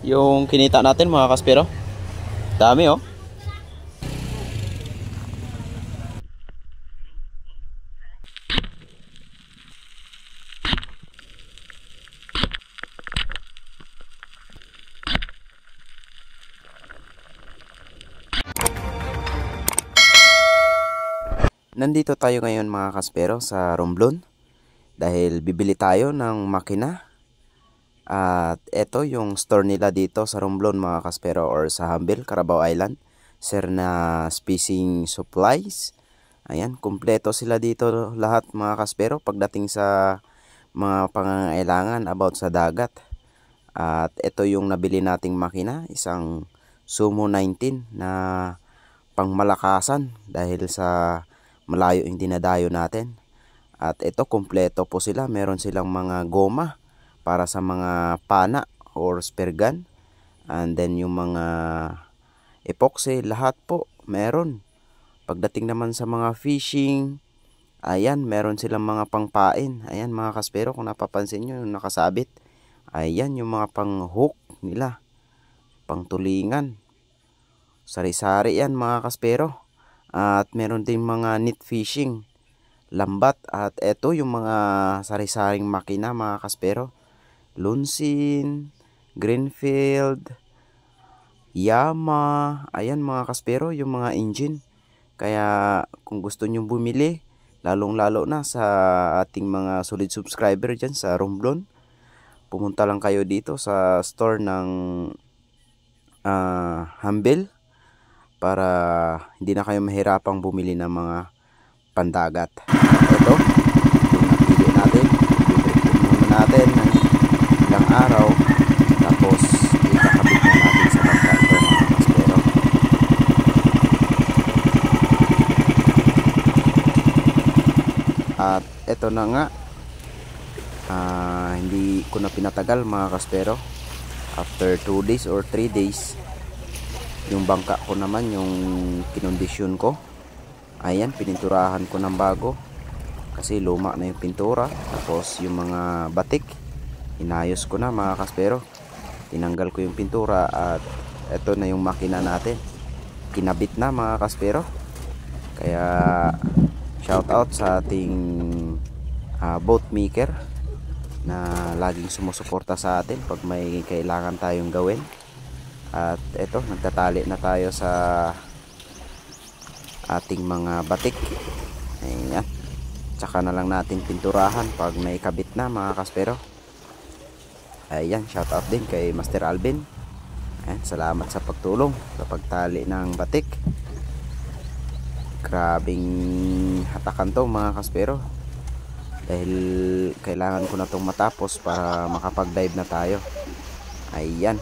yung kinita natin mga kaspero. Dami oh. Nandito tayo ngayon mga kaspero sa Romblon dahil bibili tayo ng makina. At ito yung store nila dito sa Romblon mga kaspero, or sa Humble, Carabao Island. Serna Fishing Supplies. Ayan, kumpleto sila dito lahat mga kaspero pagdating sa mga pangangailangan about sa dagat. At ito yung nabili nating makina, isang Sumo 19 na pangmalakasan dahil sa malayo yung dinadayo natin. At ito kumpleto po sila, meron silang mga goma para sa mga pana or spear gun, and then yung mga epoxy, lahat po meron. Pagdating naman sa mga fishing, ayan, meron silang mga pangpain. Ayan mga kaspero, kung napapansin nyo yung nakasabit, ayan yung mga pang hook nila, pang tulingan, sari-sari yan mga kaspero. At meron din mga net fishing, lambat. At eto yung mga sari-saring makina mga kaspero, Lunsin, Greenfield, Yama. Ayan mga kaspero yung mga engine. Kaya kung gusto nyo bumili, lalong lalo na sa ating mga solid subscriber dyan sa Romblon, pumunta lang kayo dito sa store ng Humble para hindi na kayo mahirapang bumili ng mga pandagat. Ito, yung napili natin, i-break muna natin ng ilang araw, tapos ikakabit na natin sa bangka ito mga kaspero. At ito na nga, hindi ko na pinatagal mga kaspero. After 2 days or 3 days, yung bangka ko naman, yung kinondisyon ko, ayan, pininturahan ko ng bago kasi luma na yung pintura. Tapos yung mga batik, inayos ko na mga kaspero, tinanggal ko yung pintura. At ito na yung makina natin, kinabit na mga kaspero. Kaya shout out sa ating boat maker na laging sumusuporta sa atin pag may kailangan tayong gawin. At eto, nagtatali na tayo sa ating mga batik. Ayan, tsaka na lang natin pinturahan pag naikabit na mga kaspero. Ayan, shout out din kay Master Alvin. Ayan, salamat sa pagtulong sa pagtali ng batik. Grabing hatakan to mga kaspero, dahil kailangan ko na itong matapos para makapag-dive na tayo. Ayan.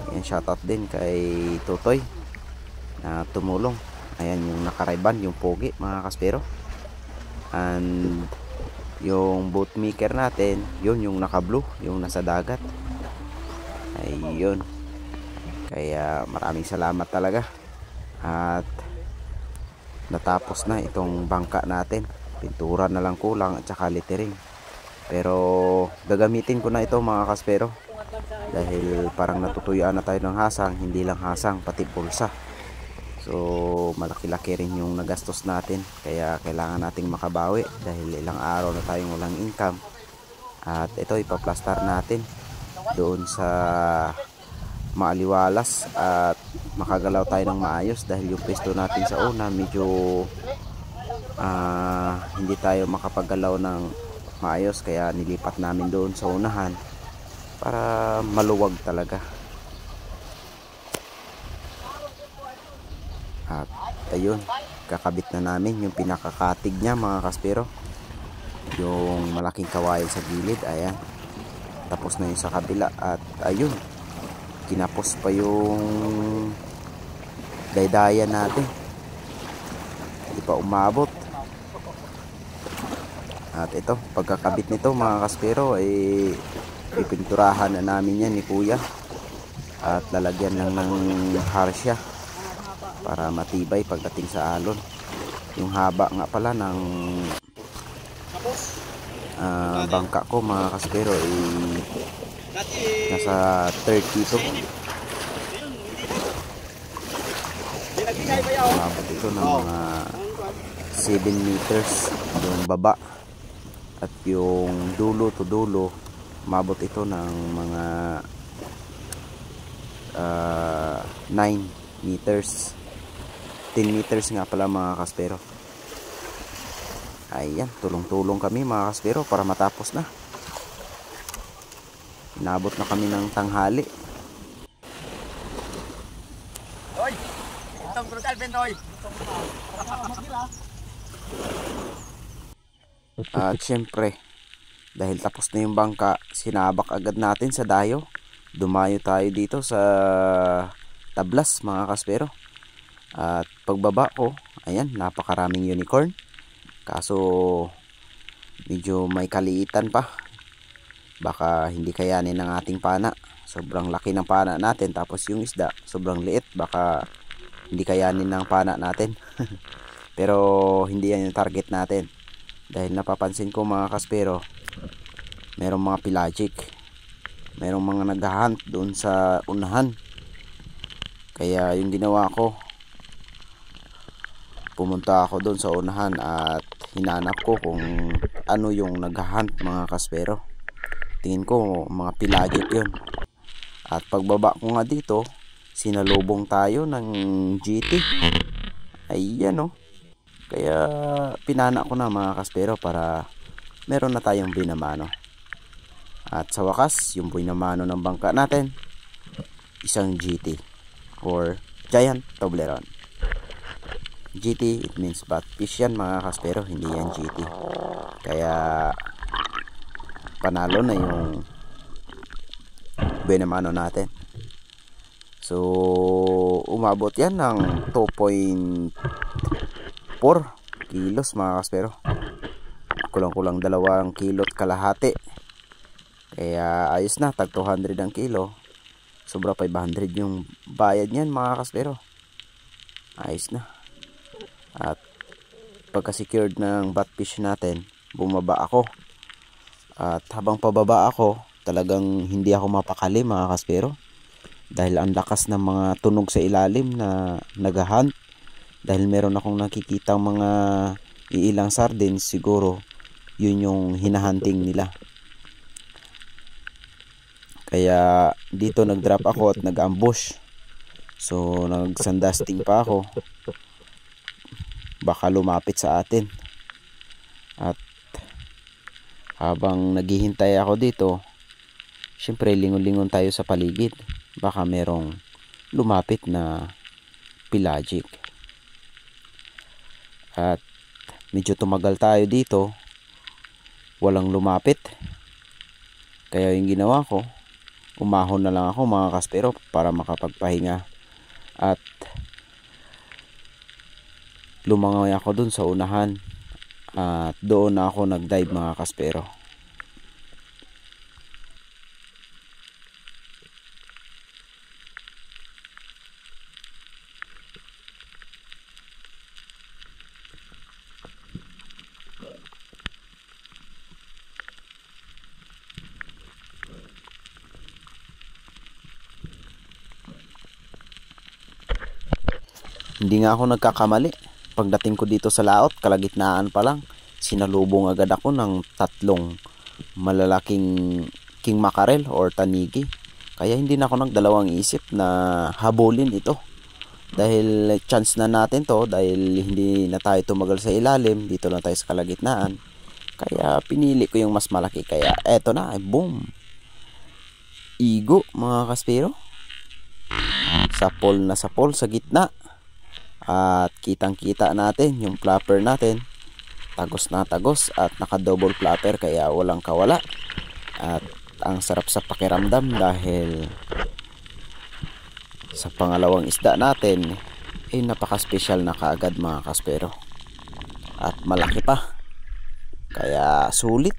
Ayan, shoutout din kay Tutoy na tumulong. Ayan yung nakarayban, yung pogi mga kaspero. And yung boat maker natin, yun yung naka-blue, yung nasa dagat. Ayun. Kaya maraming salamat talaga. At natapos na itong bangka natin. Pintura na lang kulang at saka lettering. Pero gagamitin ko na ito mga kaspero, dahil parang natutuyaan na tayo ng hasang. Hindi lang hasang, pati pulsa. So malaki-laki rin yung nagastos natin. Kaya kailangan nating makabawi dahil ilang araw na tayong walang income. At ito, ipaplastar natin doon sa maaliwalas at makagalaw tayo ng maayos, dahil yung pwesto natin sa una medyo hindi tayo makapagalaw ng maayos. Kaya nilipat namin doon sa unahan para maluwag talaga. At ayun, kakabit na namin yung pinakakatig niya mga kaspero, yung malaking kawayan sa gilid. Ayan, tapos na yung sa kabila. At ayun, kinapos pa yung daydayan natin, hindi pa umabot. At ito, pagkakabit nito mga kaspero, ay pipinturahan na namin yan ni kuya. At lalagyan lang ng harsya para matibay pagdating sa alon. Yung haba nga pala ng bangka ko mga kaspero ay Nasa 30 to. Umabot ito ng mga 7 meters yung baba. At yung dulo to dulo, umabot ito ng mga 9 meters. 10 meters nga pala mga kaspero. Ayan, tulong-tulong kami mga kaspero para matapos na. Inabot na kami ng tanghali. Hoy, itong brutal bentoy. At syempre, dahil tapos na yung bangka, sinabak agad natin sa dayo. Dumayo tayo dito sa tablas mga kaspero. At pagbaba ko, ayan, napakaraming unicorn. Kaso medyo may kaliitan pa. Baka hindi kayanin ng ating pana. Sobrang laki ng pana natin. Tapos yung isda sobrang liit. Baka hindi kayanin ng pana natin. Pero hindi yan yung target natin. Dahil napapansin ko mga kaspero, merong mga pelagic. Merong mga naghahunt doon sa unahan. Kaya yung ginawa ko, pumunta ako doon sa unahan at hinanap ko kung ano yung naghahunt mga kaspero. Tingin ko mga pelagic yun. At pagbaba ko nga dito, sinalubong tayo ng GT. Ayan o. Kaya pinana ko na mga kaspero para meron na tayong binamano. At sa wakas, yung binamano ng bangka natin, isang GT or Giant Toblerone. GT, it means batfish yan mga kaspero, hindi yan GT. Kaya panalo na yung binamano natin. So umabot yan ng 2.4 kilos mga kaspero. Kulang-kulang 2 kilot kalahati. Kaya ayos na, tag 200 ang kilo. Sobra 500 yung bayad niyan mga kaspero. Ayos na. At pagka secured ng batfish natin, bumaba ako. At habang pababa ako, talagang hindi ako mapakali mga kaspero. Dahil ang lakas ng mga tunog sa ilalim na naghahunt. Dahil meron akong nakikitang mga iilang sardines, siguro yun yung hinahunting nila. Kaya dito nag-drop ako at nag-ambush. So nag-sandasting pa ako. Baka lumapit sa atin. At habang naghihintay ako dito, syempre lingon-lingon tayo sa paligid. Baka merong lumapit na pelagic. At medyo tumagal tayo dito, walang lumapit. Kaya yung ginawa ko, umahon na lang ako mga kaspero para makapagpahinga. At lumangoy ako dun sa unahan. At doon na ako nag-dive mga kaspero. Hindi nga ako nagkakamali. Pagdating ko dito sa laot, kalagitnaan pa lang, sinalubong agad ako ng 3 malalaking king mackerel or tanigi. Kaya hindi na ako nagdalawang isip na habulin ito. Dahil chance na natin to, dahil hindi na tayo tumagal sa ilalim, dito na tayo sa kalagitnaan. Kaya pinili ko yung mas malaki. Kaya eto na, boom! Igo mga kaspero. Sapol na sapol sa gitna. At kitang-kita natin yung flapper natin. Tagos na tagos at naka-double flapper kaya walang kawala. At ang sarap sa pakiramdam dahil sa pangalawang isda natin ay napaka-special na kaagad mga kaspero. At malaki pa. Kaya sulit.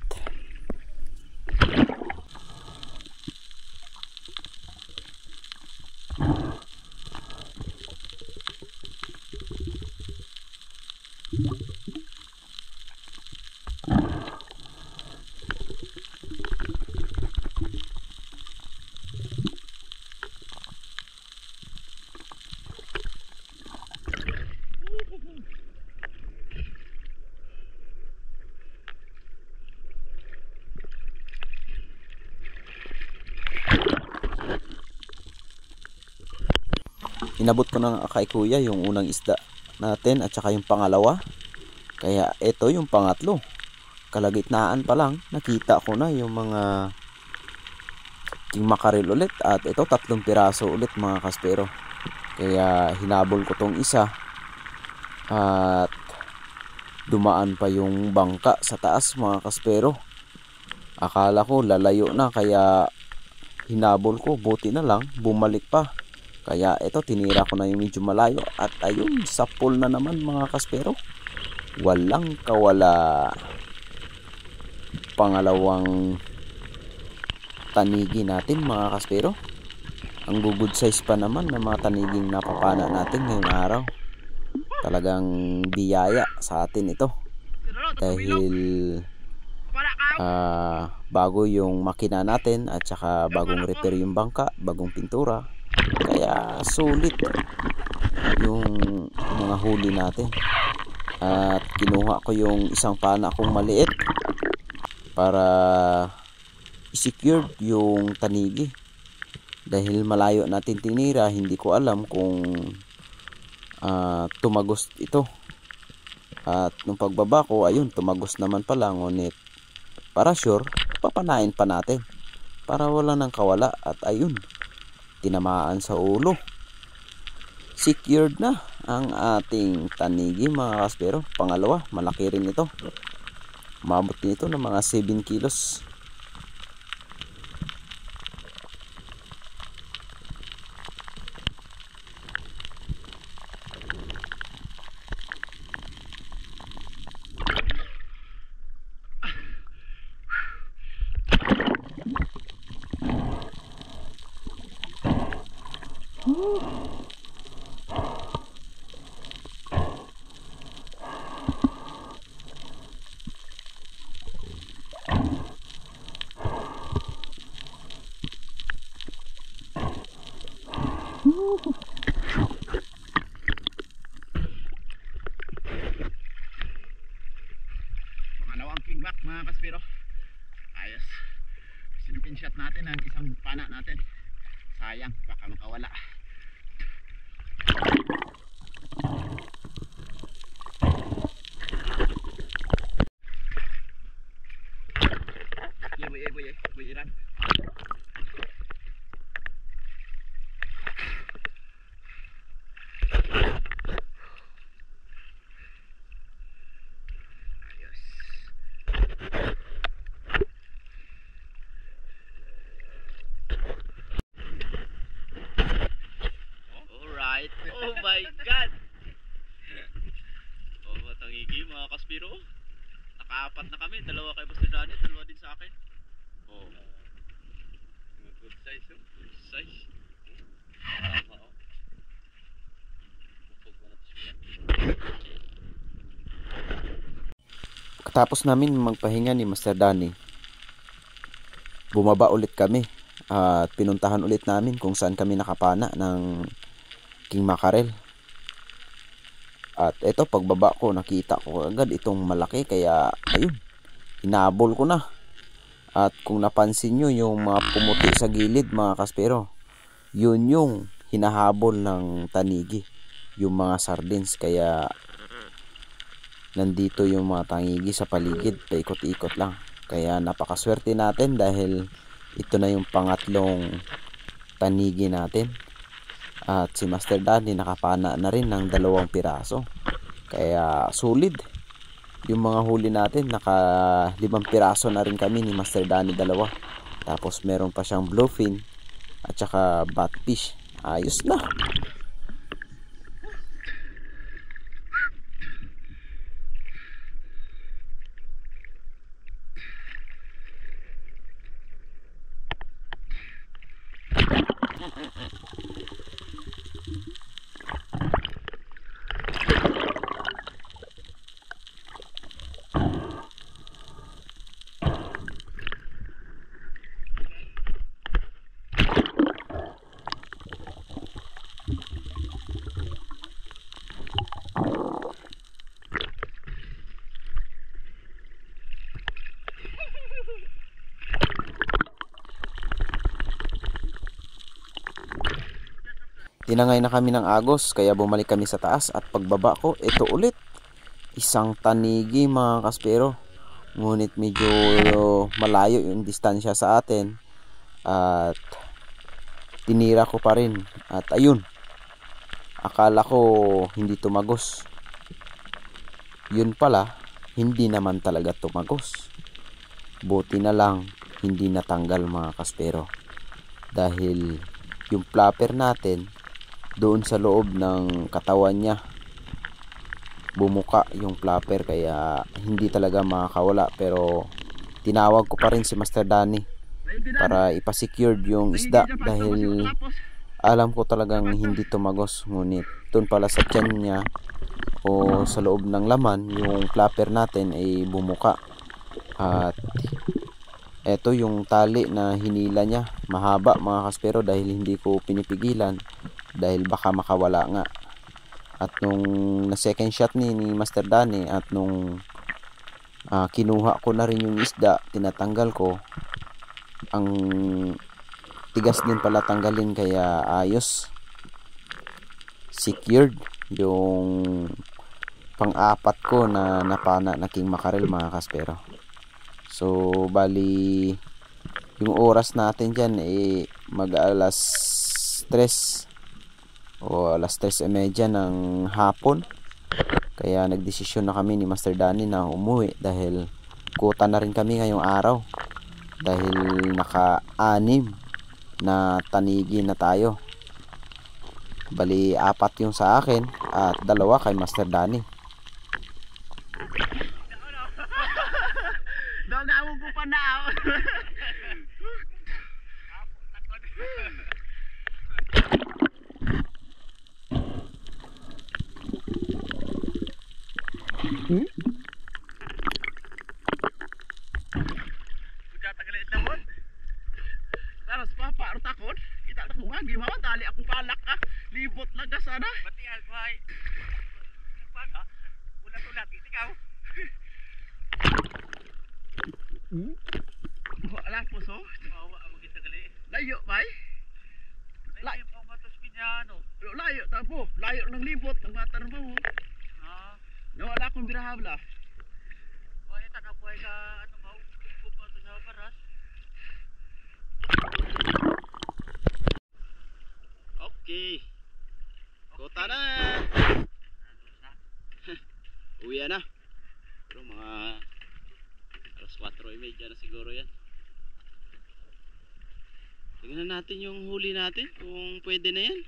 inabot ko na nga kay kuya yung unang isda natin at saka yung pangalawa. Kaya ito yung pangatlo. Kalagitnaan pa lang nakita ko na yung mga king mackerel ulit. At ito 3 piraso ulit mga kaspero. Kaya hinabol ko tong isa. At dumaan pa yung bangka sa taas mga kaspero. Akala ko lalayo na kaya hinabol ko. Buti na lang bumalik pa. Kaya ito tinira ko na yung medyo malayo. At ayun, sa pool na naman mga kaspero. Walang kawala. Pangalawang tanigi natin mga kaspero. Ang good size pa naman ng mga taniging napapana natin ngayong araw. Talagang biyaya sa atin ito. Dahil bago yung makina natin at saka bagong repair yung bangka, bagong pintura. Kaya sulit yung mga huli natin. At kinuha ko yung isang pana kong maliit para i-secure yung tanigi. Dahil malayo natin tinira, hindi ko alam kung tumagos ito. At nung pagbaba ko, ayun, tumagos naman pala. Ngunit para sure, papanain pa natin para wala nang kawala. At ayun, tinamaan sa ulo. Secured na ang ating tanigi mga kaspero. Pangalawa, malaki rin ito. Umabot nito ng mga 7 kilos. Pangalawang king back mga kaspero. Ayos. Sinupin shot natin ang isang pana natin. Sayang, baka makawala. Boy Iran. Alright. Oh my God. Oh, matangigi mga kaspiro. Nakaapat na kami. Dalawa kay Buster Danny, dalawa din sa akin. Oh. Good size, oh. Good size. Tama, oh. Katapos namin magpahinga ni Master Danny, bumaba ulit kami at pinuntahan ulit namin kung saan kami nakapana ng king mackerel. At ito, pagbaba ko nakita ko agad itong malaki, kaya ayun, hinabol ko na. At kung napansin nyo yung mga pumuti sa gilid mga kaspero, yun yung hinahabol ng tanigi, yung mga sardines. Kaya nandito yung mga tangigi sa paligid, paikot-ikot lang. Kaya napakaswerte natin dahil ito na yung pangatlong tanigi natin. At si Master Danny nakapana na rin ng 2 piraso. Kaya sulit yung mga huli natin. Naka 5 piraso na rin kami ni Master Danny, 2. Tapos meron pa siyang bluefin at saka batfish. Ayos na. Tinangay na kami ng agos kaya bumalik kami sa taas at pagbaba ko, ito ulit. Isang tanigi mga kaspero. Ngunit medyo malayo yung distansya sa atin at tinira ko pa rin. At ayun, akala ko hindi tumagos. Yun pala, hindi naman talaga tumagos. Buti na lang hindi natanggal mga kaspero. Dahil yung flapper natin doon sa loob ng katawan niya, bumuka yung flapper kaya hindi talaga makakawala. Pero tinawag ko pa rin si Master Danny para ipasecured yung isda dahil alam ko talagang hindi tumagos. Ngunit doon pala sa tiyan niya o sa loob ng laman, yung flapper natin ay bumuka. At eto yung tali na hinila niya, mahaba mga kaspero, dahil hindi ko pinipigilan dahil baka makawala nga. At nung na second shot ni Master Danny at nung kinuha ko na rin yung isda, tinatanggal ko, ang tigas din pala tanggalin kaya ayos, secured yung pang-apat ko na napana na king mackerel mga kaspero. So bali yung oras natin dyan mag alas 3 o alas 3:30 ng hapon. Kaya nagdesisyon na kami ni Master Danny na umuwi dahil kuta na rin kami ngayong araw. Dahil naka-anim na tanigi na tayo. Bali 4 yung sa akin at 2 kay Master Danny. Dogawon ko pa na. Sudah tagalit na mo. Taras papa aro takon. Kita tak mo agi mama tali akong palak libot laga sana. Pati alway. Nagpaga. Ulat-ulat ikaw. Wala po so. Mawa ang maging tagali. Layo bay. Layo pa matos pinyano. Layo ta po. Layo ng libot ng matar mo. Ha. Wala akong birahabla. Wala ta na buhay ka ano ba? Kung pa sa paras. Okay. Kota na. Uwi na. Pero mga alas 4:30 na siguro yan. Tingnan natin yung huli natin kung pwede na yan.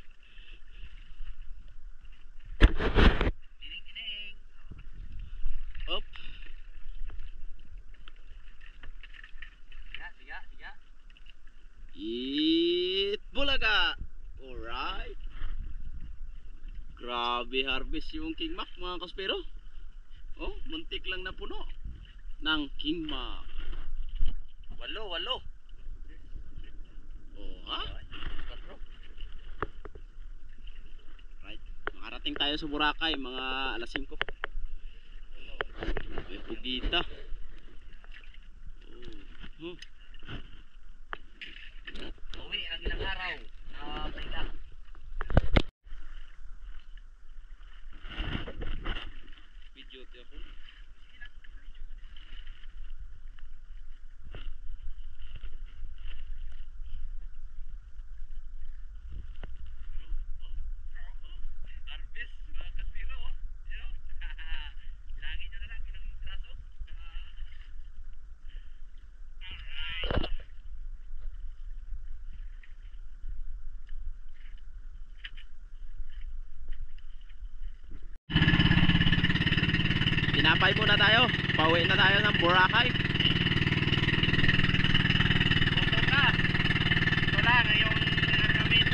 Tining-tining. Up. Siga. Eat bulaga. Alright. Grabe harvest yung King Mac mga kaspero. Oh, muntik lang na puno ng King Mac. Walo. Oh, ha? Right. Makarating tayo sa Boracay mga alas 5. May pugita. Oh. Uwi ang ilang araw. Paila. Video ti ako. Harvest mga kaspero. Lagi nyo na lang ilang traso. Tinapay muna tayo. Pauwi na tayo ng Boracay. Puto ka. Ito lang yung namin.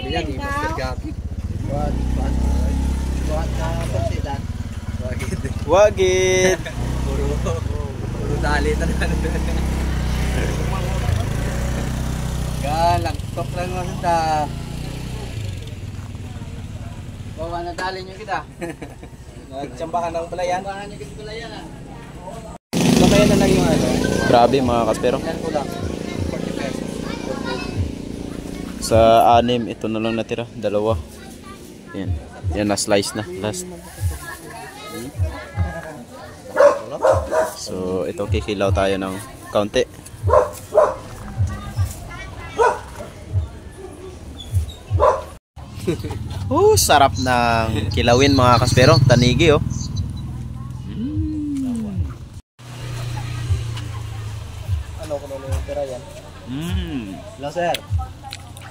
Yan, di ba gagi? Buat na pagsitan. Wagit. Puro dali talaga. Lagtok lang mo sa bawa na dali nyo kita. Nagtsambahan ng palayan. Nagtsambahan nyo kita palayan ah. So kaya na lang yung ano. Grabe mga kaspero. Yan ko lang. 40 pesos. Sa anim, ito na lang natira. Dalawa. Yan. Yan na slice na. Last. So ito kikilaw tayo ng kaunti. Sarap ng kilawin mga kaspero. Tanigi oh. Ano ko na yung pera yan? Hello sir.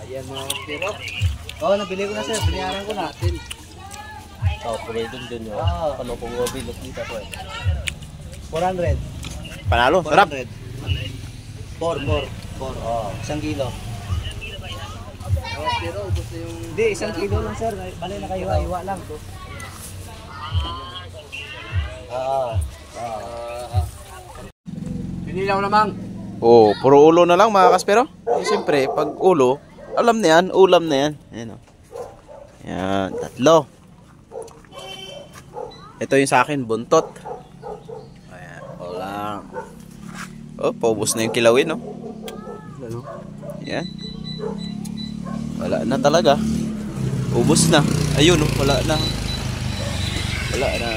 Ayan mga piro. Oo, nabili ko na sir. Binayaran ko na. Pwede dun yun. Ano kung mabilot dito po eh. 400. Panalo, sarap. 400. 4. Oh, 1 kilo. Pero ubos na yung... Hindi, 1 kilo lang sir. Bali na kayo, iwa lang. Pinilaw lamang. Oh, puro ulo na lang mga kaspero. Eh, siyempre, pag ulo, alam na yan, ulam na yan. Ayan oh. Yan, 3. Ito yung sa akin, buntot. Ayan, ulam. Oh, paubos na yung kilawin, no? Yan. Wala na talaga. Ubos na. Ayun, oh, wala na. Wala na.